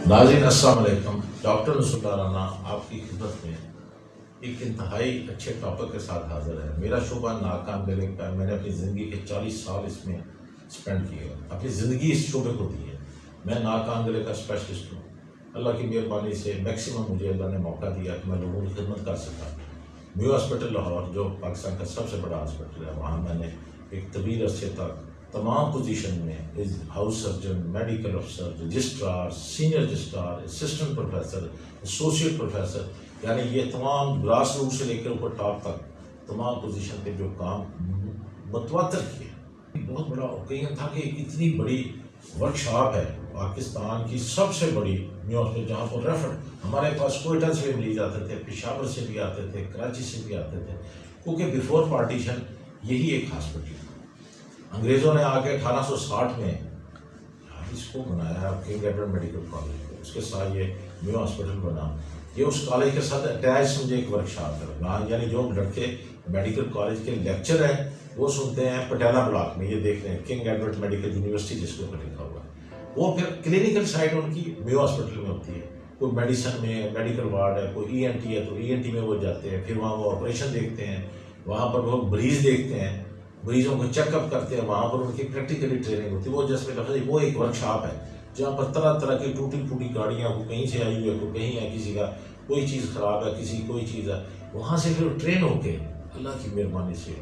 ناظرین السلام علیکم، ڈاکٹر نصراللہ رانا آپ کی خدمت میں ایک انتہائی اچھے ٹاپک کے ساتھ حاضر ہے۔ میرا شعبہ ناکان گلے کا، میں نے اپنی زندگی کے 40 سال اس میں اسپینڈ کیے، اپنی زندگی اس شعبے کو دی ہے۔ میں ناکان گلے کا اسپیشلسٹ ہوں۔ اللہ کی مہربانی سے میکسیمم مجھے اللہ نے موقع دیا کہ میں لوگوں کی خدمت کر سکا۔ میو ہاسپٹل لاہور، جو پاکستان کا سب سے بڑا ہاسپٹل ہے، وہاں میں نے ایک طویل عرصے تک تمام پوزیشن میں ہاؤس سرجن، میڈیکل افسر، registrar, senior registrar, assistant professor, associate professor, یعنی یہ تمام گراس روٹ سے لے کر اوپر ٹاپ تک تمام پوزیشن پہ جو کام متواتر کیے۔ بہت بڑا اوکیزن تھا کہ ایک اتنی بڑی ورک شاپ ہے، پاکستان کی سب سے بڑی میو ہاسپٹل، جہاں پر ریفر ہمارے پاس کوئٹہ سے بھی مریض آتے تھے، پشاور سے بھی آتے تھے، کراچی سے بھی آتے تھے، کیونکہ بیفور پارٹیشن یہی ایک ہاسپٹل تھا۔ انگریزوں نے آ کے 1860 میں اس کو بنایا کنگ ایڈورڈ میڈیکل کالج، اس کے ساتھ یہ میو ہاسپٹل بنا۔ یہ اس کالج کے ساتھ اٹیچ سمجھے ایک ورک شاپ ہے وہاں، یعنی جو لڑکے میڈیکل کالج کے لیکچر ہیں وہ سنتے ہیں پٹیالہ بلاک میں، یہ دیکھ رہے ہیں کنگ ایڈورڈ میڈیکل یونیورسٹی جس کے اوپر لکھا ہوا ہے۔ وہ پھر کلینکل سائٹ ان کی میو ہاسپٹل میں ہوتی ہے، کوئی میڈیسن میں میڈیکل وارڈ ہے، کوئی ای این ٹی ہے تو ای این ٹی میں وہ جاتے ہیں، پھر وہاں وہ آپریشن دیکھتے ہیں، وہاں پر وہ مریض دیکھتے ہیں، مریضوں کو چیک اپ کرتے ہیں، وہاں پر ان کی پریکٹیکلی ٹریننگ ہوتی ہے۔ وہ جس میں لفظ وہ ایک ورک شاپ ہے جہاں پر طرح طرح کی ٹوٹی پھوٹی گاڑیاں، کو کہیں سے آئی ہوئی ہے، کوئی کہیں ہے، کسی کا کوئی چیز خراب ہے، کسی کی کوئی چیز ہے، وہاں سے پھر ٹرین ہو کے اللہ کی مہربانی سے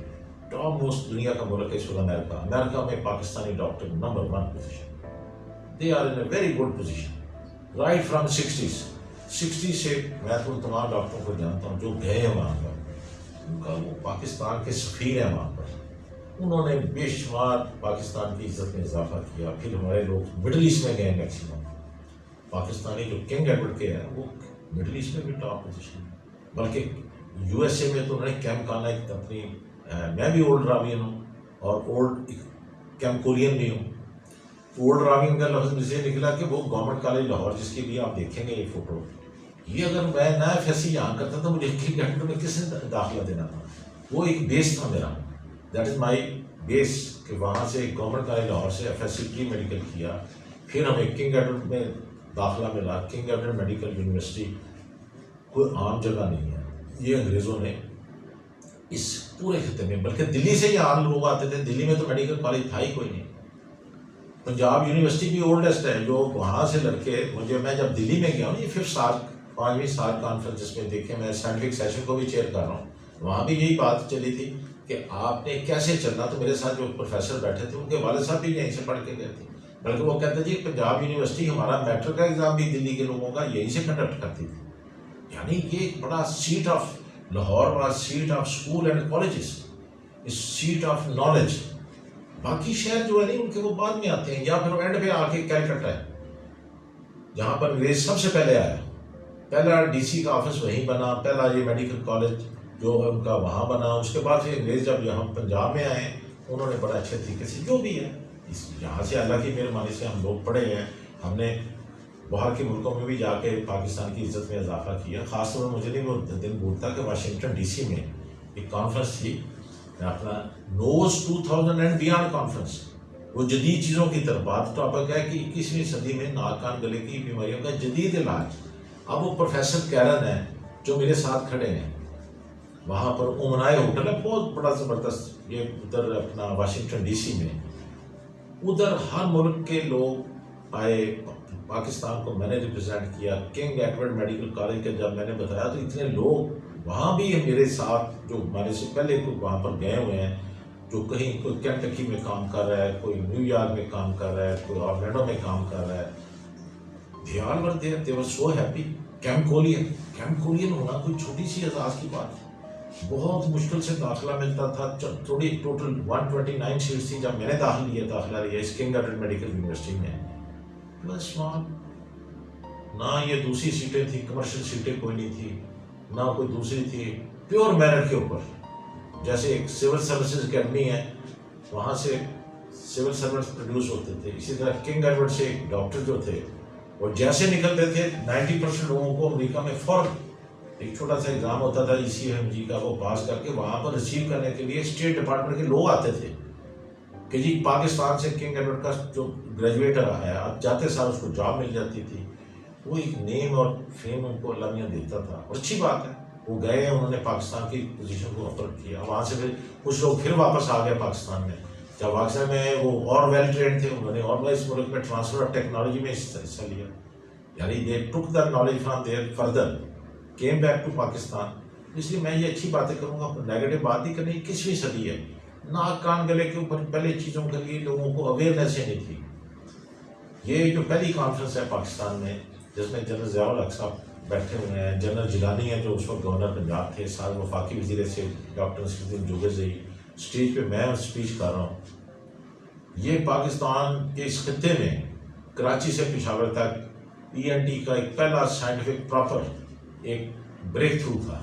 ٹاپ موسٹ دنیا کا ملک ہے اس وقت امریکہ میں Pakistani doctor number 1 position, they are in a very good position right from 60 سے۔ میں تو تمام ڈاکٹروں کو جانتا ہوں جو گئے ہیں وہاں پر، ان کا وہ پاکستان کے سفیر ہیں وہاں پر، انہوں نے بے شمار پاکستان کی عزت میں اضافہ کیا۔ پھر ہمارے لوگ مڈل ایسٹ میں گئے، میکسیمم پاکستانی جو کنگ ایڈورڈ کے ہیں وہ مڈل ایسٹ میں بھی ٹاپ پوزیشن ہے، بلکہ یو ایس اے میں تو انہوں نے کیمپ ایک اپنی، میں بھی اولڈ راوین ہوں اور اولڈ کیمکولین بھی ہوں۔ اولڈ راوین کا لفظ مجھے نکلا کہ وہ گورنمنٹ کالج لاہور، جس کی بھی آپ دیکھیں گے یہ فوٹو، یہ اگر میں نیا ایف ایس سی یہاں کرتا تو مجھے کنگ ایڈورڈ میں کس نے داخلہ دینا تھا؟ وہ ایک بیس تھا میرا، دیٹ از مائی بیس، کہ وہاں سے گورنمنٹ کالج لاہور سے F S C pre medical کیا، پھر ہمیں کنگ ایڈورڈ میں داخلہ ملا۔ کنگ ایڈورڈ میڈیکل یونیورسٹی کوئی عام جگہ نہیں ہے، یہ انگریزوں نے اس پورے خطے میں، بلکہ دلی سے یہاں لوگ آتے تھے، دلی میں تو میڈیکل کالج تھا ہی کوئی نہیں۔ پنجاب یونیورسٹی بھی اولڈسٹ ہے، جو وہاں سے لڑکے، مجھے میں جب دلی میں گیا ہوں، یہ 5 سال 5ویں سال کانفرنس جس میں دیکھیں، میں سائنٹیفک سیشن کو بھی چیئر کر رہا ہوں، وہاں بھی یہی بات چلی تھی کہ آپ نے کیسے چلنا۔ تو میرے ساتھ جو پروفیسر بیٹھے تھے ان کے والد صاحب بھی یہیں سے پڑھ کے گئے تھے، بلکہ وہ کہتے جی پنجاب یونیورسٹی ہمارا میٹرک کا ایگزام بھی دلی کے لوگوں کا یہیں سے کنڈکٹ کرتی تھی۔ یعنی یہ ایک بڑا set of Lahore was set of school and colleges, set of knowledge. باقی شہر جو ہے نہیں ان کے وہ بعد میں آتے ہیں، یا پھر اینڈ پہ آ کے کیلکٹا ہے جہاں پر انگریز سب سے پہلے آیا، پہلا ڈی سی کا آفس وہیں بنا، پہلا یہ میڈیکل کالج جو ہے ان کا وہاں بنا۔ اس کے بعد پھر انگریز جب یہاں پنجاب میں آئے انہوں نے بڑا اچھے طریقے سے جو بھی ہے یہاں سے اللہ کی مہربانی سے ہم لوگ پڑھے ہیں، ہم نے باہر کے ملکوں میں بھی جا کے پاکستان کی عزت میں اضافہ کیا۔ خاص طور پر مجھے نہیں وہ دن بھولتا کہ واشنگٹن ڈی سی میں ایک کانفرنس تھی، اپنا نوز 2000 اینڈ بیانڈ کانفرنس، وہ جدید چیزوں کی طرف بات ٹاپک ہے کہ 21ویں صدی میں ناک کان گلے کی بیماریوں کا جدید علاج۔ اب وہ پروفیسر کیرن ہیں جو میرے ساتھ کھڑے ہیں، وہاں پر امنائے ہوٹل ہے بہت بڑا زبردست، یہ ادھر اپنا واشنگٹن ڈی سی میں، ادھر ہر ملک کے لوگ آئے، پاکستان کو میں نے ریپرزینٹ کیا۔ کنگ ایڈورڈ میڈیکل کالج کا جب میں نے بتایا تو اتنے لوگ وہاں بھی میرے ساتھ جو ہمارے سے پہلے وہاں پر گئے ہوئے ہیں، جو کہیں کوئی کینٹکی میں کام کر رہا ہے، کوئی نیو یارک میں کام کر رہا ہے، کوئی آرلینڈو میں کام کر رہا ہے، they all were there, they were so happy۔ کیمکولین ہونا کوئی چھوٹی سی اعزاز کی بات ہے، بہت مشکل سے داخلہ ملتا تھا، تھوڑی ٹوٹل 129 سیٹس تھی جب میں نے داخلہ لیا اس کنگ ایڈورڈ میڈیکل یونیورسٹی میں، بس اسمال، نہ یہ دوسری سیٹیں تھیں، کمرشل سیٹیں کوئی نہیں تھی، نہ کوئی دوسری تھی، پیور میرٹ کے اوپر، جیسے ایک سول سروسز اکیڈمی ہے وہاں سے سول سروس پروڈیوس ہوتے تھے، اسی طرح کنگ ایڈورڈ سے ایک ڈاکٹر جو تھے وہ جیسے نکلتے تھے 90% لوگوں کو امریکہ میں فوراً ایک چھوٹا سا ایگزام ہوتا تھا ECMG کا، وہ پاس کر کے وہاں پر ریسیو کرنے کے لیے اسٹیٹ ڈپارٹمنٹ کے لوگ آتے تھے کہ جی پاکستان سے کنگ ایڈورڈ کا جو گریجویٹ آیا، اب جاتے سال اس کو جاب مل جاتی تھی۔ وہ ایک نیم اور فیم ان کو اللہ میاں دیتا تھا، اور اچھی بات ہے وہ گئے، انہوں نے پاکستان کی پوزیشن کو اپر کیا، وہاں سے پھر کچھ لوگ پھر واپس آ گئے پاکستان میں، جب پاکستان میں وہ اور ویل ٹرینڈ تھے، انہوں نے اور اس ملک میں ٹرانسفر آف ٹیکنالوجی میں حصہ لیا، یعنی they took the knowledge from there further came back to Pakistan. اس لیے میں یہ اچھی باتیں کروں گا، نیگیٹو بات نہیں کرنی. 21ویں صدی ہے، ناک کان گلے کے اوپر پہلے چیزوں کے لیے لوگوں کو اویئرنیس ہی نہیں تھی. یہ جو پہلی کانفرنس ہے پاکستان میں جس میں جنرل ضیاء الحق صاحب بیٹھے ہوئے ہیں، جنرل جیلانی ہیں جو اس وقت گورنر پنجاب تھے، ساتھ وفاقی وزیر سے ڈاکٹر نصیرالدین جوگرزئی، اسٹیج پہ میں اسپیچ کر رہا ہوں. یہ پاکستان کے اس خطے میں کراچی سے پشاور تک ENT کا ایک پہلا سائنٹیفک پراپر ایک بریک تھرو تھا،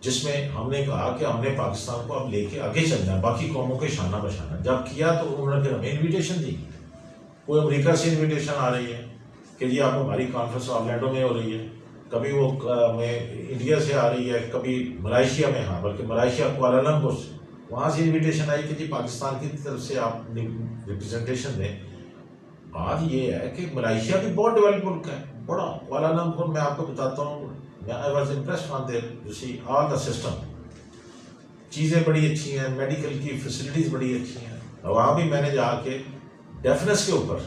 جس میں ہم نے کہا کہ ہم نے پاکستان کو اب لے کے آگے چلنا ہے، باقی قوموں کے شانہ بشانہ. جب کیا تو انہوں نے پھر ہمیں انویٹیشن دی. کوئی امریکہ سے انویٹیشن آ رہی ہے کہ جی آپ ہماری کانفرنس آرلینڈو میں ہو رہی ہے، کبھی وہ ہمیں انڈیا سے آ رہی ہے، کبھی ملائیشیا میں، ہاں بلکہ ملائیشیا کوالالمپور سے وہاں سے انویٹیشن آئی کہ جی پاکستان کی طرف سے آپ ریپرزنٹیشن دیں. بات یہ ہے کہ ملائیشیا بھی بہت ڈیولپ ملک ہے، بڑا. کوالالمپور میں آپ کو بتاتا ہوں، I was impressed on their, you see, all the system. چیزیں بڑی اچھی ہیں، میڈیکل کی فیسلٹیز بڑی اچھی ہیں. وہاں بھی میں نے جا کے ڈیفنس کے اوپر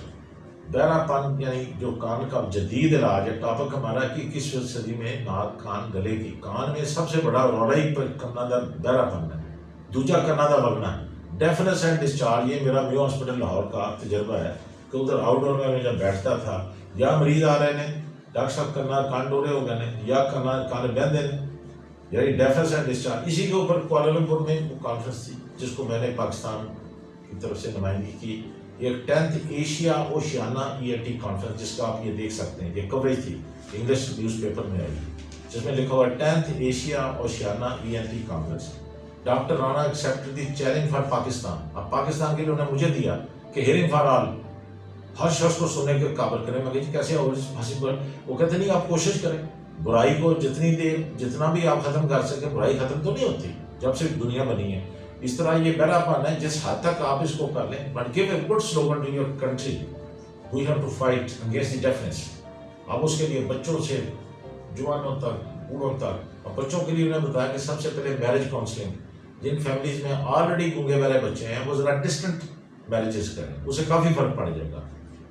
بہرا پن، یعنی جو کان کا جدید علاج ہے، ٹاپک ہمارا کہ 21ویں صدی میں ناک کان گلے کی، کان میں سب سے بڑا روڑائی پر کرنا دا بہرا پن ہے، دوجا کرنا دا وگنا ہے. ڈیفنس اینڈ ڈسچارج، یہ میرا میو ہاسپٹل لاہور کا تجربہ ہے کہ ادھر آؤٹ ڈور میں جب بیٹھتا تھا، یا مریض آ رہے ہیں ڈاکٹر صاحب کرنا کان ڈورے ہو گئے ہیں یا کرنا کان بہندے ہیں، یعنی ڈیفنس اینڈ ڈسچارج. اسی کے اوپر کوالالمپور میں وہ کانفرنس تھی جس کو میں نے پاکستان کی طرف سے نمائندگی کی. ایک 10th Asia Oceania ENT conference, جس کا آپ یہ دیکھ سکتے ہیں، یہ کوریج تھی، انگلش نیوز پیپر میں آئی، جس میں لکھا ہوا 10th Asia Oceania ENT conference. Doctor Rana accept the challenge for Pakistan. اب پاکستان کے لیے انہوں نے مجھے دیا کہ ہیئرنگ فار آل، ہر شخص کو سننے کے قابل کریں. میں کہا کیسے پاسبل؟ وہ کہتے نہیں آپ کوشش کریں، برائی کو جتنی دیر جتنا بھی آپ ختم کر سکیں، برائی ختم تو نہیں ہوتی جب سے دنیا بنی ہے. اس طرح یہ بہرا پن ہے جس حد تک آپ اس کو کر لیں. But give a good slogan to your country, we have to fight against the defence. اب اس کے لیے بچوں سے جوانوں تک، بوڑھوں تک، اور بچوں کے لیے انہوں نے بتایا کہ سب سے پہلے میرج کاؤنسلنگ، جن فیملیز میں آلریڈی گونگے والے بچے ہیں وہ ذرا ڈسٹنٹ میرجز کریں، اسے کافی فرق پڑ جائے گا.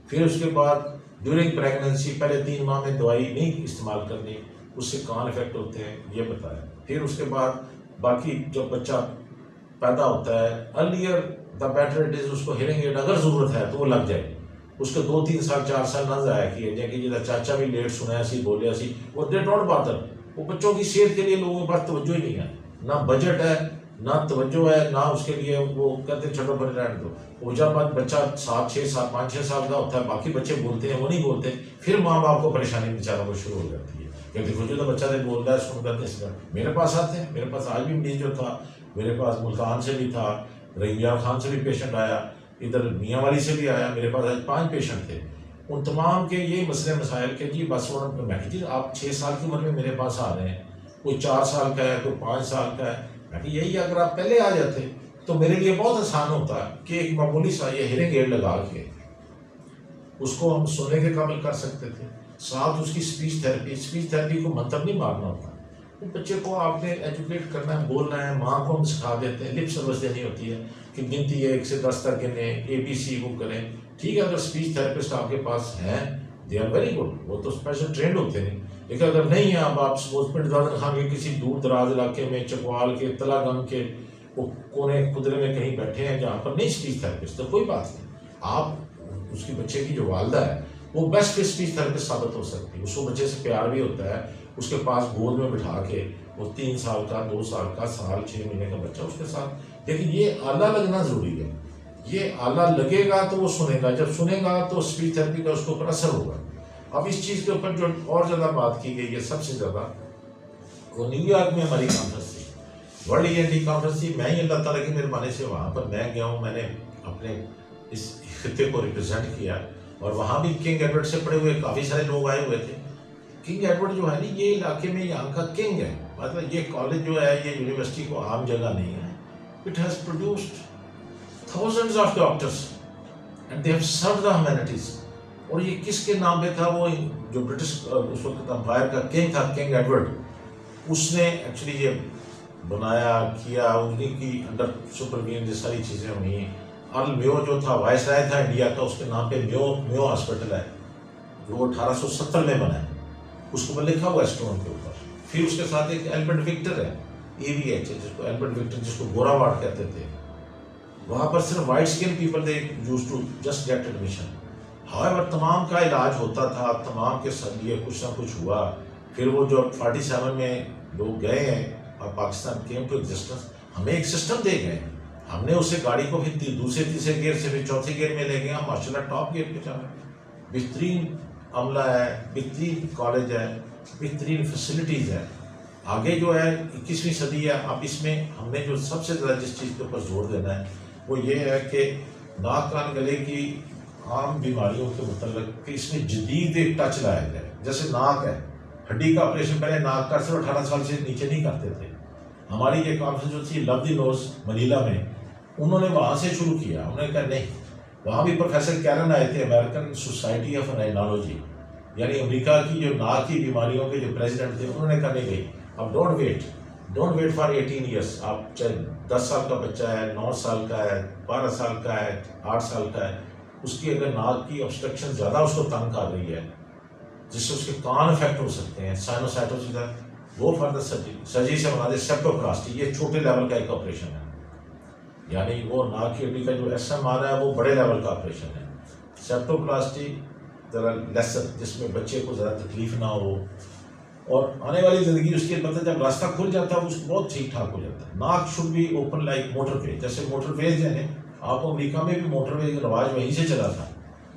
پھر اس کے بعد ڈیورنگ پریگننسی پہلے 3 ماہ میں دوائی نہیں استعمال کرنی، اس سے کان افیکٹ ہوتے ہیں، یہ بتایا. پھر اس کے بعد باقی جب بچہ پیدا ہوتا ہے، earlier the better it is, اس کو ہیئرنگ ایڈ اگر ضرورت ہے تو وہ لگ جائے. اس کو 2-3 سال 4 سال نہ ضائع کیے جائے کہ جیسا چاچا بھی لیٹ سنایا سی بولیا سی، وہ دے ڈونٹ باتر. وہ بچوں کی صحت کے لیے لوگوں کے پاس توجہ ہی نہیں ہے، نہ بجٹ ہے نہ توجہ ہے، نہ اس کے لیے وہ کہتے چھوٹو پر رہنے دو. وہ جب بچہ 5-6 سال کا ہوتا ہے، باقی بچے بولتے ہیں، وہ نہیں بولتے، پھر ماں باپ کو پریشانی بیچاروں کو شروع ہو جاتی ہے کہ دیکھو جو تو بچہ نہیں بول رہا ہے، سن کرتے اس کا. میرے پاس آتے ہیں، میرے پاس آج بھی مریض جو تھا، میرے پاس ملتان سے بھی تھا، رنگیار خان سے بھی پیشنٹ آیا، ادھر میاں والی سے بھی آیا. میرے پاس آج 5 پیشنٹ تھے. ان تمام کے یہ مسئلے مسائل کہ جی بس میں کہ جی آپ 6 سال کی عمر میں میرے پاس آ رہے ہیں، کوئی 4 سال کا ہے، کوئی 5 سال کا ہے. میں کہ یہی اگر آپ پہلے آ جاتے تو میرے لیے بہت آسان ہوتا ہے کہ ایک معمولی سا یہ ہیئرنگ ایڈ لگا کے اس کو ہم سننے کے قابل کر سکتے تھے. ساتھ اس کی اسپیچ تھیراپی کو منتر نہیں مارنا ہوتا. بچے کو آپ نے ایجوکیٹ کرنا ہے، بولنا ہے، ماں کو ہم سکھا دیتے ہیں، لپ سروس دینی ہوتی ہے کہ گنتی ہے 1 سے 10 تک گنیں، ABC وہ کریں. ٹھیک ہے، اگر اسپیچ تھراپسٹ آپ کے پاس ہیں دے آر ویری گڈ، وہ تو اسپیشل ٹرینڈ ہوتے ہیں. لیکن اگر نہیں ہے، اب آپ سپوز پنڈ دادن خان کے کسی دور دراز علاقے میں، چکوال کے، تلا گنگ کے وہ کونے خدرے میں کہیں بیٹھے ہیں جہاں پر نہیں اسپیچ تھراپسٹ، تو کوئی بات نہیں، آپ اس کی بچے کی جو والدہ ہے وہ بیسٹ اسپیچ تھراپسٹ ثابت ہو سکتی ہے. اس کو بچے سے پیار بھی ہوتا ہے، اس کے پاس گود میں بٹھا کے وہ 3 سال کا، 2 سال کا، سال 6 مہینے کا بچہ اس کے ساتھ. لیکن یہ آلہ لگنا ضروری ہے. یہ آلہ لگے گا تو وہ سنے گا، جب سنے گا تو اسپیچ تھراپی کا اس کے اوپر اثر ہوگا. اب اس چیز کے اوپر جو اور زیادہ بات کی گئی ہے سب سے زیادہ، وہ نیو یارک میں ہماری کانفرنس تھی، ورلڈ ENT کانفرنس تھی. میں ہی اللہ تعالیٰ کی مہربانی سے وہاں پر میں گیا ہوں، میں نے اپنے اس خطے کو ریپرزینٹ کیا، اور وہاں بھی کنگ ایڈورڈ سے پڑے ہوئے کافی سارے لوگ آئے ہوئے تھے. کنگ ایڈورڈ جو ہے نا، یہ علاقے میں یہاں کا کنگ ہے، مطلب یہ کالج جو ہے، یہ یونیورسٹی کو عام جگہ نہیں ہے. It has produced thousands of doctors and they have served the humanities. اور یہ کس کے نام پہ تھا؟ وہ جو برٹش اس وقت امپائر کا کنگ تھا، کنگ ایڈورڈ، اس نے ایکچولی یہ بنایا کیا، انہیں کی انڈر سپروین یہ ساری چیزیں ہوئی. ارل میو جو تھا وائس رائے تھا انڈیا کا، اس کے نام پہ میو ہاسپٹل ہے جو 1870 میں بنا ہے، اس کو لکھا ہوا اسٹون کے اوپر. پھر اس کے ساتھ ایک البرٹ وکٹر ہے، AVH جس کو البرٹ وکٹر جس کو گورا وارڈ کہتے تھے. وہاں پر صرف white skin people they use to just get admission. How تمام کا علاج ہوتا تھا، تمام کے لیے کچھ نہ کچھ ہوا. پھر وہ جو 47 میں لوگ گئے ہیں اور پاکستان کیم ٹو ایگزسٹنس، ہمیں ایک سسٹم دے گئے، ہم نے اسے گاڑی کو پھر دوسرے تیسرے گیئر سے پھر چوتھے گیئر میں لے گئے. ہم ماشاء اللہ ٹاپ گیئر پہ جا رہے ہیں. بہترین عملہ ہے، بہترین کالج ہے، بہترین فیسلٹیز ہے. آگے جو ہے 21ویں صدی ہے، اب اس میں ہم نے جو سب سے زیادہ جس چیز کے اوپر زور دینا ہے وہ یہ ہے کہ ناک کان گلے کی عام بیماریوں کے متعلق کہ اس میں جدید ایک ٹچ لایا جائے. جیسے ناک ہے، ہڈی کا آپریشن پہلے ناک کا صرف 18 سال سے نیچے نہیں کرتے تھے. ہماری یہ کانفرنس جو تھی لو دی نوز منیلا میں، انہوں نے وہاں سے شروع کیا. انہوں نے کہا نہیں، وہاں بھی پروفیسر کیرن آئے تھے، امریکن سوسائٹی آف رائنالوجی، یعنی امریکہ کی جو ناک کی بیماریوں کے جو پریزیڈنٹ تھے، انہوں نے کہا نہیں بھائی اب ڈونٹ ویٹ فار 18 ایئرس. آپ چاہے 10 سال کا بچہ ہے، 9 سال کا ہے، 12 سال کا ہے، 8 سال کا ہے، اس کی اگر ناک کی obstruction زیادہ اس کو تنگ کر رہی ہے جس سے اس کے کان افیکٹ ہو سکتے ہیں، سائنوسائٹس، وہ فردر سرجری سے بنا دے. سیپٹوپلاسٹی یہ چھوٹے لیول کا ایک آپریشن ہے، یعنی وہ ناک کی ہڈی کا جو SMR ہے وہ بڑے لیول کا آپریشن ہے. سیپٹوپلاسٹی ذرا لیسر، جس میں بچے کو زیادہ تکلیف نہ ہو اور آنے والی زندگی اس کے پتہ جب راستہ کھل جاتا ہے اس کو بہت ٹھیک ٹھاک ہو جاتا ہے. Nose should be open like motorway. جیسے موٹر ویز ہیں، آپ امریکہ میں بھی موٹر وے کا رواج وہیں سے چلا تھا،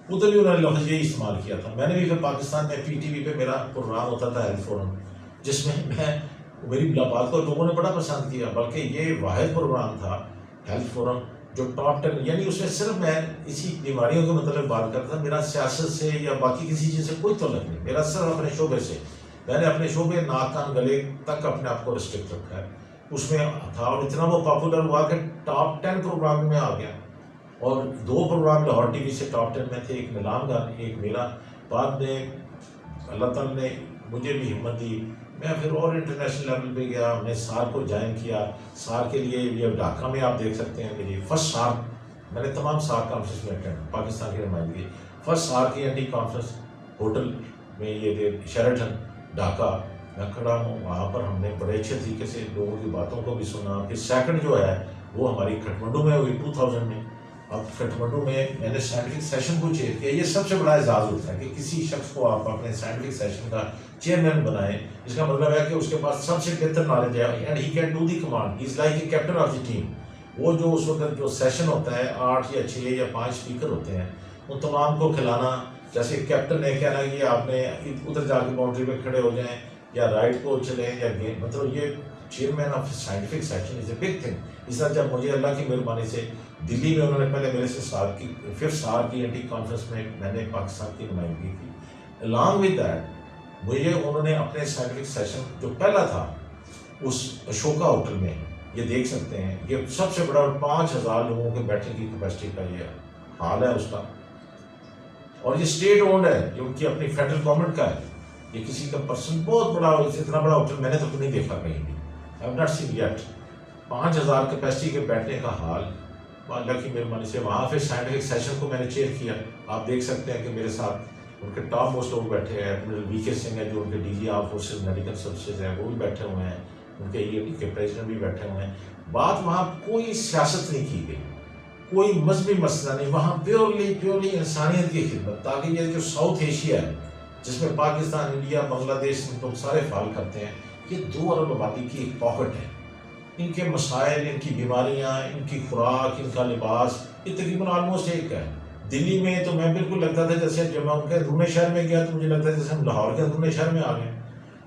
ادھر بھی انہوں نے لفظ یہی استعمال کیا تھا. میں نے بھی پھر پاکستان میں PTV پہ میرا پروگرام ہوتا تھا ہیلتھ فورم، جس میں میری بات کو لوگوں نے بڑا پسند کیا، بلکہ یہ واحد پروگرام تھا ہیلتھ فورم جو ٹاپ 10، یعنی اس میں صرف میں اسی بیماریوں کے متعلق بات کرتا تھا. میرا سیاست سے یا باقی کسی چیز سے کوئی تعلق نہیں، میرا صرف اپنے شعبے سے. میں نے اپنے شعبے ناک کان گلے تک اپنے آپ کو ریسٹرکٹ رکھا ہے، اس میں تھا. اور اتنا وہ پاپولر ہوا کہ ٹاپ 10 پروگرام میں آ گیا. اور 2 پروگرام لاہور TV سے ٹاپ 10 میں تھے، ایک نیلام کا ایک میرا. بعد میں اللہ تعالیٰ نے مجھے بھی ہمت دی، میں پھر اور انٹرنیشنل لیول پہ گیا. میں SAR کو جوائن کیا. SAR کے لیے یہ ڈھاکہ میں آپ دیکھ سکتے ہیں میری فرسٹ SAR، میں نے تمام SAR کانفرنس میں اٹینڈ، پاکستان کی نمائندگی. فرسٹ SAR کی NT کانفرنس ہوٹل میں یہ شیراٹن ڈھاکہ میں کھڑا ہوں. وہاں پر ہم نے بڑے اچھے طریقے سے لوگوں کی باتوں کو بھی سنا. پھر سیکنڈ جو ہے وہ ہماری کھٹمنڈو میں ہوئی 2000 میں. اب کھٹمنڈو میں میں نے سائنٹیفک سیشن کو چیئر کیا. یہ سب سے بڑا اعزاز ہوتا ہے کہ کسی شخص کو آپ اپنے سائنٹیفک سیشن کا چیئرمین بنائیں. اس کا مطلب ہے کہ اس کے پاس سب سے بہتر نالج ہے and he can do the command. He is like a captain of the team. وہ جو اس وقت جو سیشن ہوتا ہے 8 یا 6 یا 5 اسپیکر ہوتے ہیں، ان تمام کو کھلانا. جیسے کیپٹن نے کہنا کہ آپ نے ادھر جا کے باؤنڈری پہ کھڑے ہو جائیں یا رائٹ کو چلیں یا گیم، مطلب یہ chairman of scientific session is a big thing. اس طرح جب مجھے اللہ کی مہربانی سے دلی میں انہوں نے پہلے میرے سے ففتھ SAR کی NT کانفرنس میں نے پاکستان کی نمائندگی کی. along with that مجھے انہوں نے اپنے سائنٹیفک سیشن جو پہلا تھا اس اشوکا ہوٹل میں، یہ دیکھ سکتے ہیں، یہ سب سے بڑا 5000 لوگوں کے بیٹھنے کی کیپیسٹی کا یہ حال ہے اس کا. اور یہ اسٹیٹ اونڈ ہے، یہ ان کی اپنی فیڈرل گورنمنٹ کا ہے. یہ کسی کا پرسن بہت بڑا، اتنا بڑا ہوٹل میں نے تو نہیں دیکھا کہیں بھی. I have not seen yet. 5000 capacity کے بیٹھنے کا حال، اللہ کی مہربانی سے. وہاں پھر سائنٹیفک سیشن کو میں نے چیئر کیا. آپ دیکھ سکتے ہیں کہ میرے ساتھ ان کے ٹاپ موسٹ لوگ بیٹھے ہیں. ایڈمرل VK سنگھ ہے جو ان کے DG arm forces medical services ہیں، وہ بھی بیٹھے ہوئے ہیں. ان کے EAT کے پریزیڈنٹ بھی بیٹھے ہوئے ہیں. بات وہاں کوئی سیاست نہیں کی گئی، کوئی مذہبی مسئلہ نہیں. وہاں پیورلی انسانیت کی خدمت. تاکہ یہ جو ساؤتھ ایشیا ہے جس میں پاکستان، انڈیا، بنگلہ دیش لوگ سارے فعال کرتے ہیں، یہ 2 ارب آبادی کی ایک پاکٹ ہے. ان کے مسائل، ان کی بیماریاں، ان کی خوراک، ان کا لباس، یہ تقریباً آلموسٹ ایک ہے. دلی میں تو میں بالکل لگتا تھا جیسے جب میں ان کے اندرون شہر میں گیا تو مجھے لگتا ہے جیسے ہم لاہور کے اندرون شہر میں آ گئے.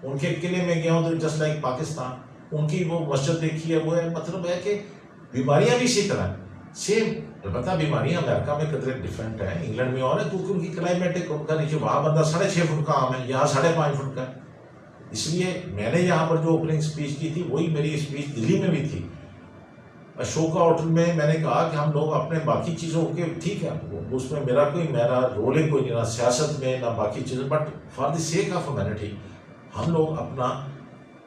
ان کے قلعے میں گیا ہوں تو جسٹ لائک پاکستان. ان کی وہ مسجد دیکھی ہے، وہ ہے مطلب ہے کہ بیماریاں بھی اسی طرح سیم. البتہ بیماریاں امریکہ میں قدرے ڈفرینٹ ہیں، انگلینڈ میں اور ہے، کیونکہ ان کی کلائمیٹک، ان کا نیچے وہاں بندہ 6.5 فٹ کا عام ہے، یہاں 5.5 فٹ کا ہے. اس لیے میں نے یہاں پر جو اوپننگ اسپیچ کی تھی وہی میری اسپیچ دلی میں بھی تھی. اشوکا ہوٹل میں نے کہا کہ ہم لوگ اپنے باقی چیزوں کے ٹھیک ہے اس میں میرا رول ہے کوئی نہیں، نہ سیاست میں نہ باقی چیزیں، but for the sake of humanity ہم لوگ اپنا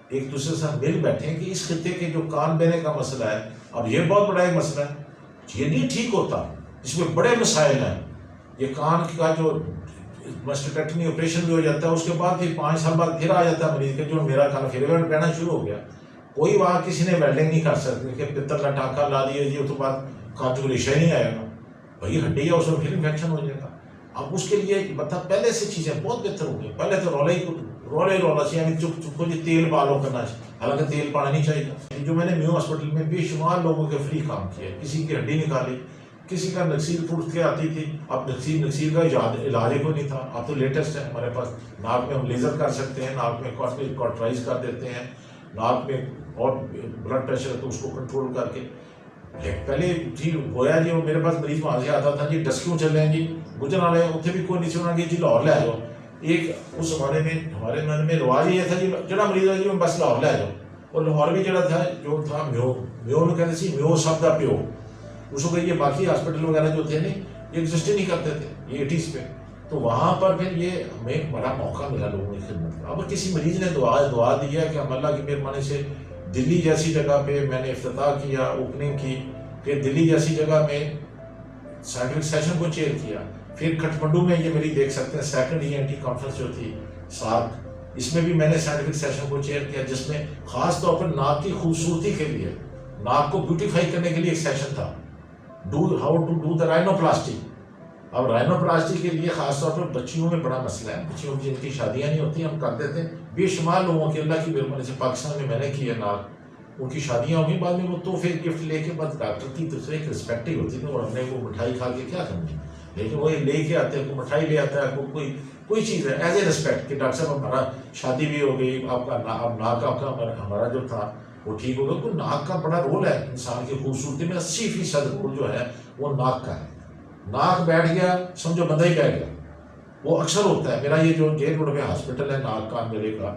ایک دوسرے سے مل بیٹھے ہیں کہ اس خطے کے جو کان بینے کا مسئلہ ہے، اور یہ بہت بڑا ایک مسئلہ ہے، یہ نہیں ٹھیک ہوتا، اس میں بڑے مسائل ہیں. یہ کان کا جو مسٹیکٹمی آپریشن بھی ہو جاتا ہے، اس کے بعد پھر 5 سال بعد پھر آ جاتا ہے مریض کے جو میرا کان پھر کہنا شروع ہو گیا. کوئی وہاں کسی نے ویلڈنگ نہیں کر سکتی کہ پتل کا ٹانکا لا دیا جی، اس کے بعد کان جو ریشہ ہی نہیں آئے گا، بھائی ہڈی ہے اس میں پھر انفیکشن ہو جائے گا. اب اس کے لیے مطلب پہلے سے چیزیں بہت بہتر ہو گئی. پہلے تو رولا چاہیے، یعنی چپ چپ کو جی تیل پالو کرنا چاہیے، حالانکہ تیل پانا نہیں چاہیے. جو میں نے میو ہاسپٹل میں بے شمار لوگوں کے فری کام کیا، کسی کی ہڈی نکالی، کسی کا نکسیر ٹوٹ کے آتی تھی، اب نکسیر کا علاج ہی کوئی نہیں تھا. اب تو لیٹسٹ ہے ہمارے پاس، ناک میں ہم لیزر کر سکتے ہیں، ناک میں کارٹرائز کر دیتے ہیں، ناک میں اور بلڈ پریشر ہے تو اس کو کنٹرول کر کے. پہلے جی ہویا جی میرے پاس مریض وہاں سے آتا تھا جی ڈسکیوں چل رہے ہیں جی گجر والے اتنے بھی کوئی نہیں سنا گیا جی لاہور لے جاؤ. ایک اس زمانے میں ہمارے من میں رواج یہ تھا جی جڑا مریض ہے جی بس لاہور لے جاؤ. اور لاہور بھی جڑا تھا جو تھا میو میں کہتے سی میو سب دا پیو، اس کو یہ باقی ہاسپٹل وغیرہ جو تھے نہیں یہ ایگزسٹ ہی نہیں کرتے تھے یہ 80s پہ. تو وہاں پر پھر یہ ہمیں بڑا موقع ملا لوگوں کی خدمت کا. اب کسی مریض نے دعا دی ہے کہ ہم اللہ کی مہربانی سے دلی جیسی جگہ پہ میں نے افتتاح کیا، اوپننگ کی، پھر دلی جیسی جگہ میں سائنٹیفک سیشن کو چیئر کیا، پھر کھٹمنڈو میں یہ میری دیکھ سکتے ہیں سیکنڈ ENT کانفرنس جو تھی ساتھ، اس میں بھی میں نے سائنٹیفک سیشن کو چیئر کیا، جس میں خاص طور پر ناک کی خوبصورتی کے لیے، ناک کو بیوٹیفائی کرنے کے لیے ایک سیشن تھا، ہاؤ ٹو ڈو دا رائنوپلاسٹی. اب رائنوپلاسٹی کے لیے خاص طور پر بچیوں میں بڑا مسئلہ ہے، بچیوں کی جن کی شادیاں نہیں ہوتی ہم کر دیتے ہیں. بے شمار لوگوں کی اللہ کی مہربانی سے پاکستان میں نے کی ہے ناک، ان کی شادیاں ہوگی، بعد میں وہ تحفے گفٹ لے کے بعد ڈاکٹر کی طرف سے ایک رسپیکٹ ہی ہوتی ہے، اور ہم نے وہ مٹھائی کھا کے کیا کرنی ہے، لیکن وہ لے کے آتے ہیں، کوئی مٹھائی لے آتا ہے، کوئی چیز ہے ایز اے رسپیکٹ کہ ڈاکٹر صاحب ہمارا شادی بھی ہو گئی، آپ کا اب ناک آپ کا ہمارا جو تھا وہ ٹھیک ہوگا. تو ناک کا بڑا رول ہے انسان کی خوبصورتی میں، 80% رول جو ہے وہ ناک کا ہے. ناک بیٹھ گیا سمجھو بندہ ہی بیٹھ گیا. وہ اکثر ہوتا ہے. میرا یہ جو جے روڈ پہ ہاسپٹل ہے ناک کان گلے کا،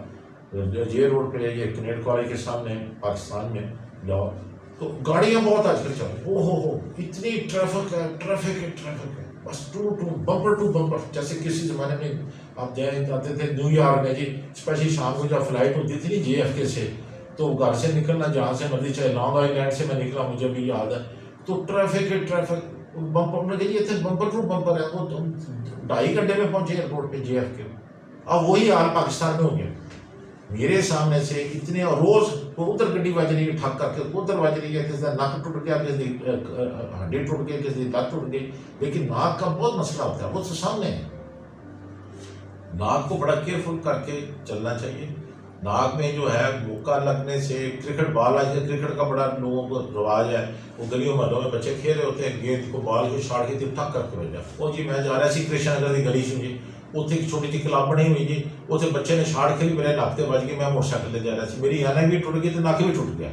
جے روڈ پہ یہ کنیڈ کالج کے سامنے پاکستان میں لاہور، تو گاڑیاں بہت آج کل چل رہی، ہو اتنی ٹریفک ہے بس بمپر ٹو بمپر. جیسے کسی زمانے میں آپ جاتے تھے نیو یارک میں جی، اسپیشلی شام کو جب فلائٹ ہوتی تھی نا JFK سے، تو گھر سے نکلنا جہاں سے مرضی، چاہے لانگ آئی لینڈ سے میں نکلا مجھے بھی یاد ہے، تو ٹریفک بمپر میں یہ تھے بمپر ٹو بمپر ہے. وہ 2.5 گھنٹے میں پہنچے ایئرپورٹ پہ JFK. اب وہی حال پاکستان میں ہو گیا. میرے سامنے سے اتنے روز ادھر گڈی بج رہی ہے ٹھک کر کے، ادھر بج رہی ہے، کسی کا نک ٹوٹ گیا، کسی کی ہڈی ٹوٹ گئی، کسی کی لت ٹوٹ گئی. لیکن ناک کا بہت مسئلہ ہوتا ہے، وہ تو سامنے ہے. ناک کو بڑا کیئرفل کر کے چلنا چاہیے. ناک میں جو ہے مکہ لگنے سے، کرکٹ بال آ جائے، کرکٹ کا بڑا لوگوں کو رواج ہے، وہ گلیوں محلوں میں بچے کھیل رہے ہوتے ہیں، گیند کو بال کو شاٹ کے ٹھک کر کے ہو جائے. وہ جی میں جا رہا سی کرشن نگر کی گلی سے جی، اتنے ایک چھوٹی سی کلاب بنی ہوئی جی، اتنے بچے نے شاٹ کھیلی، میرے ناک بج گئی، میں موٹر سائیکل لے جا رہا سی، میری اینک بھی ٹوٹ گئی تو ناک بھی ٹوٹ گیا.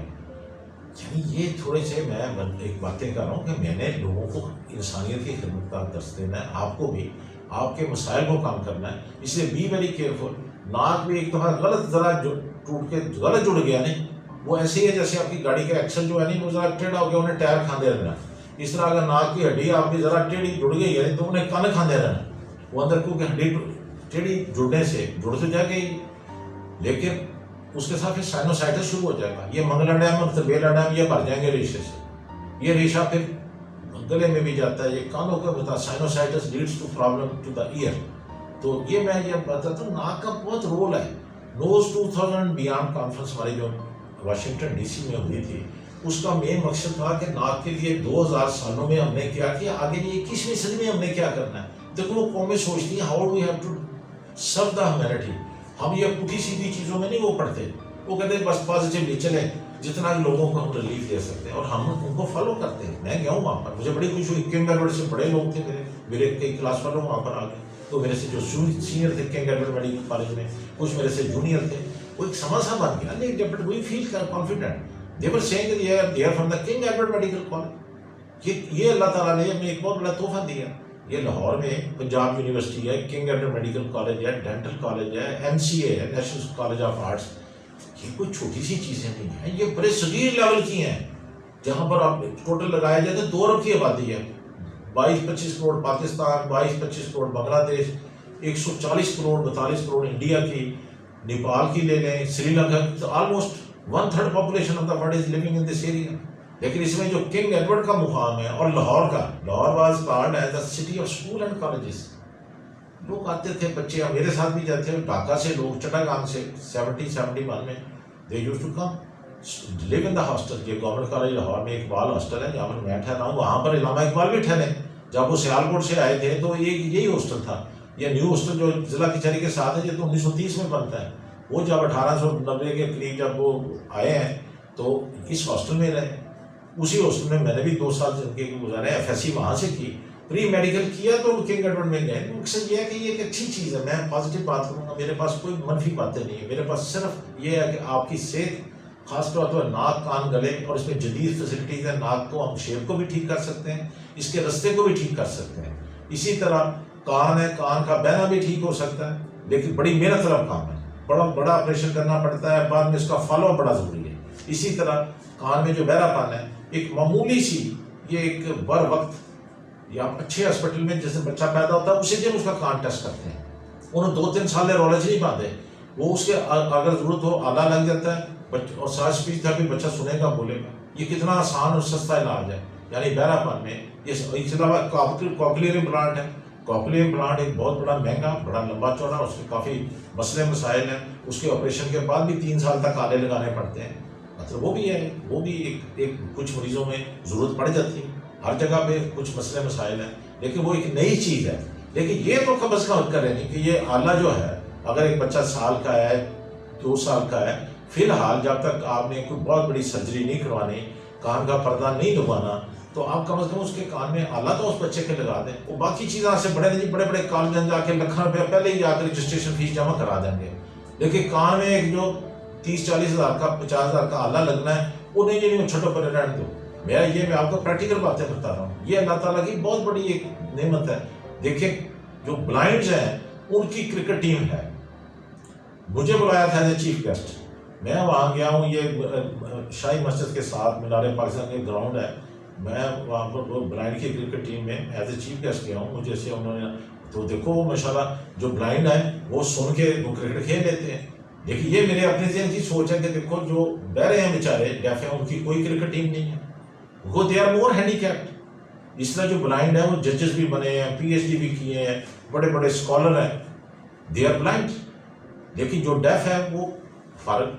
یعنی یہ تھوڑے سے میں ایک باتیں کر رہا ہوں کہ میں نے لوگوں کو انسانیت کی خدمت کا درس دینا ہے، آپ کو بھی آپ کے مسائل کو کام کرنا ہے. اس لیے بی ویری کیئرفل. ناک بھی ایک دفعہ غلط ذرا جو ٹوٹ کے غلط جڑ گیا نہیں، وہ ایسے ہی ہے جیسے آپ کی گاڑی کا ایکسل جو ہے نہیں، وہ ذرا ٹیڑھا ہو گیا، انہیں ٹائر کھاندے رہنا. اس طرح اگر ناک کی ہڈی آپ کی ذرا ٹیڑھی جڑ گئی ہے تو انہیں کن کھاندے رہنا. وہ اندر کیونکہ ہڈی ٹیڑھی جڑنے سے جڑ تو جائے گئی، لیکن اس کے ساتھ پھر سائنوسائٹس شروع ہو جائے گا. یہ منگلا ڈیم اور تبیلا ڈیم یہ بھر جائیں گے ریشے سے. یہ ریشہ پھر گلے میں بھی جاتا ہے، یہ کانوں کے بتا sinusitis leads to problem to the ear. تو یہ میں یہ بتاتا ہوں ناک کا بہت رول ہے. نوز 2000 بیانڈ کانفرنس ہماری جو واشنگٹن DC میں ہوئی تھی، اس کا مین مقصد تھا کہ ناک کے لیے 2000 سالوں میں ہم نے کیا کیا، آگے یہ 21ویں صدی میں ہم نے کیا کرنا ہے. دیکھو وہ قومیں سوچتی ہیں how we have to serve the humanity. ہم یہ پوٹھی سیدھی چیزوں میں نہیں وہ پڑھتے، وہ کہتے ہیں بس پازیٹیولی چلیں جتنا لوگوں کو ہم ریلیف دے سکتے ہیں، اور ہم ان کو فالو کرتے ہیں. میں گیا ہوں وہاں پر، مجھے بڑی خوشی ہوئی. کنگ ایڈورڈ سے بڑے لوگ تھے میرے کئی کلاس فیلو وہاں پر آ گئے. تو میرے سے جو سینئر تھے کنگ ایڈورڈ میڈیکل کالج میں، کچھ میرے سے جونیئر تھے. وہ ایک سما سا بن گیا لیکن but we feel confident. They were seeing they are from the King Edward Medical College. یہ اللہ تعالیٰ نے ہمیں ایک بہت بڑا تحفہ دیا. یہ لاہور میں پنجاب یونیورسٹی ہے، کنگ ایڈورڈ میڈیکل کالج ہے، ڈینٹل کالج ہے، MCA ہے، نیشنل کالج آف آرٹس. یہ کوئی چھوٹی سی چیزیں نہیں ہیں، یہ بڑے صغیر لیول کی ہیں. جہاں پر آپ ٹوٹل لگایا جائے تو 2 ارب کی آبادی ہے. 22-25 کروڑ پاکستان، 22-25 کروڑ بنگلہ دیش، 140 کروڑ 42 کروڑ انڈیا کی، نیپال کی لے لیں، سری لنکا کی، تو almost 1/3 population of the world is living in this area. لیکن اس میں جو کنگ ایڈورڈ کا مقام ہے اور لاہور کا، Lahore was called as the city of school and colleges. لوگ آتے تھے، بچے میرے ساتھ بھی جاتے ہیں، ڈھاکہ سے لوگ، چٹاگانگ سے 71 میں they use to come live in the hostel. یہ گورنمنٹ کالج لاہور میں اقبال ہاسٹل ہے جہاں پر میں ٹھہرا ہوں، وہاں پر علامہ اقبال بھی ٹھہرے. جب وہ سیالکوٹ سے آئے تھے تو یہی ہاسٹل تھا. یہ نیو ہاسٹل جو ضلع کچہری کے ساتھ ہے یہ تو 1930 میں بنتا ہے. وہ جب 1890 کے قریب جب وہ آئے ہیں تو اس ہاسٹل میں رہے. اسی ہاسٹل میں نے بھی 2 سال زندگی کے گزارے. FSC وہاں سے کی، پری میڈیکل کیا تو کنگ ایڈورڈ میں گئے. مقصد یہ ہے کہ یہ ایک اچھی چیز ہے. میں پازیٹیو بات کروں گا، میرے پاس کوئی منفی باتیں نہیں ہیں. میرے پاس صرف یہ ہے کہ آپ کی صحت، خاص طور پر ناک کان گلے، اور اس میں جدید فیسلٹیز ہیں. ناک کو ہم شیپ کو بھی ٹھیک کر سکتے ہیں، اس کے رستے کو بھی ٹھیک کر سکتے ہیں. اسی طرح کان ہے، کان کا بہنا بھی ٹھیک ہو سکتا ہے، لیکن بڑی محنت طلب کام ہے. بڑا آپریشن کرنا پڑتا ہے، بعد میں اس کا فالو اپ بڑا ضروری ہے. اسی طرح کان میں جو بہرا پن ہے، ایک معمولی سی، یہ ایک بر وقت یا اچھے ہاسپٹل میں جیسے بچہ پیدا ہوتا ہے اسی دن اس کا کان ٹیسٹ کرتے ہیں. انہوں 2-3 سال رولوجی نہیں باندھے، وہ اس کے اگر ضرورت ہو آلہ لگ جاتا ہے اور سانس اسپیچ تھا کہ بچہ سنے گا بولے گا. یہ کتنا آسان اور سستا علاج ہے. یعنی بہرا پن میں اس کے علاوہ کوکلیئر امپلانٹ ہے. کوکلیئر امپلانٹ ایک بہت بڑا مہنگا، بڑا لمبا چوڑا، اس کے کافی مسئلے مسائل ہیں. اس کے آپریشن کے بعد بھی 3 سال تک آلے لگانے پڑتے ہیں. مطلب وہ بھی ہے، وہ بھی ایک کچھ مریضوں میں ضرورت پڑ جاتی ہے. ہر جگہ پہ کچھ مسئلے مسائل ہیں، لیکن وہ ایک نئی چیز ہے. لیکن یہ تو کم از کم کریں نہیں کہ یہ آلہ جو ہے، اگر ایک بچہ سال کا ہے، 2 سال کا ہے، فی الحال جب تک آپ نے کوئی بہت بڑی سرجری نہیں کروانی، کان کا پردہ نہیں دبانا، تو آپ کم از کم اس کے کان میں آلہ تو اس بچے کے لگا دیں. وہ باقی چیزیں سے بڑے بڑے کالج جا کے لاکھوں روپیہ پہلے ہی جا کے رجسٹریشن فیس جمع کرا دیں گے. لیکن کان میں ایک جو 30-40 ہزار کا 50 ہزار کا آلہ لگنا ہے، وہ نہیں چھوٹے پر رہنے دو. میں آپ کو پریکٹیکل باتیں بتا رہا ہوں. یہ اللہ تعالیٰ کی بہت بڑی ایک نعمت ہے. دیکھیں جو بلائنڈز ہیں ان کی کرکٹ ٹیم ہے. مجھے بلایا تھا ایز اے چیف گیسٹ. میں وہاں گیا ہوں، یہ شاہی مسجد کے ساتھ مینار پاکستان کے گراؤنڈ ہے. میں وہاں پر بلائنڈ کی کرکٹ ٹیم میں ایز اے چیف گیسٹ گیا ہوں. مجھے سے انہوں نے تو دیکھو ماشاءاللہ جو بلائنڈ ہیں وہ سن کے وہ کرکٹ کھیل لیتے ہیں. دیکھیے یہ میرے اپنے ذہن کی سوچ ہے کہ دیکھو جو بہرے ہیں بیچارے ڈیف ہیں، ان کی کوئی کرکٹ ٹیم نہیں ہے. وہ دے آر مور ہینڈیکیپڈ. اس طرح جو بلائنڈ ہیں وہ ججز بھی بنے ہیں، PhD بھی کیے ہیں، بڑے بڑے اسکالر ہیں، دے آر بلائنڈ. لیکن جو ڈیف ہے وہ فارغ.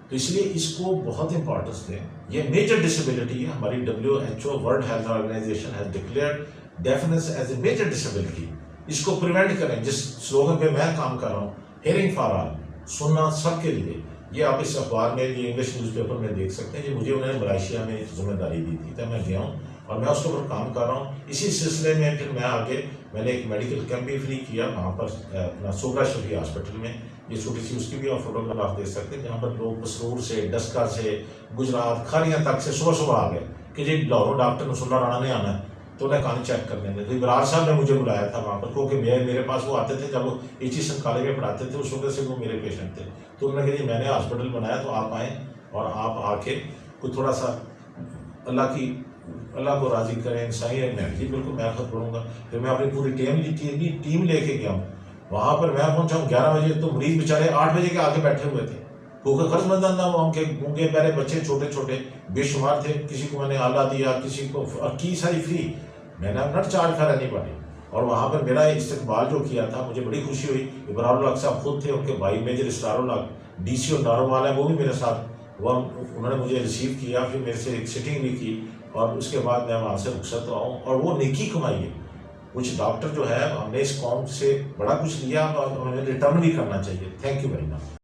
تو اس لیے اس کو بہت امپورٹنس دیں. یہ میجر ڈسیبلٹی ہے. ہماری WHO world health organization has declared deafness as a major disability. اس کو پریونٹ کریں. جس سلوگن پہ میں کام کر رہا ہوں، ہیئرنگ فار آل، سننا سب کے لیے. یہ آپ اس اخبار میں، یہ انگلش نیوز پیپر میں دیکھ سکتے ہیں. یہ مجھے انہوں نے ملائیشیا میں ذمہ داری دی تھی، تو میں گیا ہوں اور میں اس کے اوپر کام کر رہا ہوں. اسی سلسلے میں پھر میں آگے میں نے ایک میڈیکل کیمپ بھی فری کیا وہاں پر اپنا سوگرا شفیع ہاسپٹل میں. یہ چھوٹی سی اس کی بھی آپ فوٹوگراف دیکھ سکتے ہیں، جہاں پر لوگ مسرور سے، ڈسکا سے، گجرات، کھاریاں تک سے صبح آ گئے کہ جی لاہوروں ڈاکٹر نصر اللہ رانا نے آنا ہے تو انہیں کان چیک کر لیں گے. تو ابرار صاحب نے مجھے بلایا تھا وہاں پر، کیونکہ میرے پاس وہ آتے تھے جب وہ ایچیسن کالج میں پڑھاتے تھے، اس وقت سے وہ میرے پیشنٹ تھے. تو انہوں نے کہا جی میں نے ہاسپٹل بنایا تو آپ آئیں اور آپ آ کے کوئی تھوڑا سا اللہ کو راضی کریں. صحیح ہے، میں جی بالکل میں خود پڑھوں گا. پھر میں اپنی پوری ٹیم لے کے گیا ہوں. وہاں پر میں پہنچا ہوں 11 بجے، تو مریض بیچارے 8 بجے کے آگے بیٹھے ہوئے تھے. کیونکہ قرض مندان تھا وہ، ان کے گونگے پیارے بچے چھوٹے چھوٹے بے شمار تھے. کسی کو میں نے آلہ دیا، کسی کو، اور کی ساری فری. میں نے نٹ چارج کرا نہیں پڑی. اور وہاں پر میرا استقبال جو کیا تھا مجھے بڑی خوشی ہوئی. ابرار الحق صاحب خود تھے، ان کے بھائی میجر اسٹار الحق DC اور ناروال ہیں، وہ بھی میرے ساتھ. وہ انہوں نے مجھے ریسیو کیا، پھر میرے سے ایک سٹنگ بھی کی، اور اس کے بعد میں وہاں سے رخصت ہوا ہوں. اور وہ نیکی کمائی ہے. کچھ ڈاکٹر جو ہے، ہم نے اس قوم سے بڑا کچھ لیا اور ہمیں ریٹرن بھی کرنا چاہیے. Thank you very much.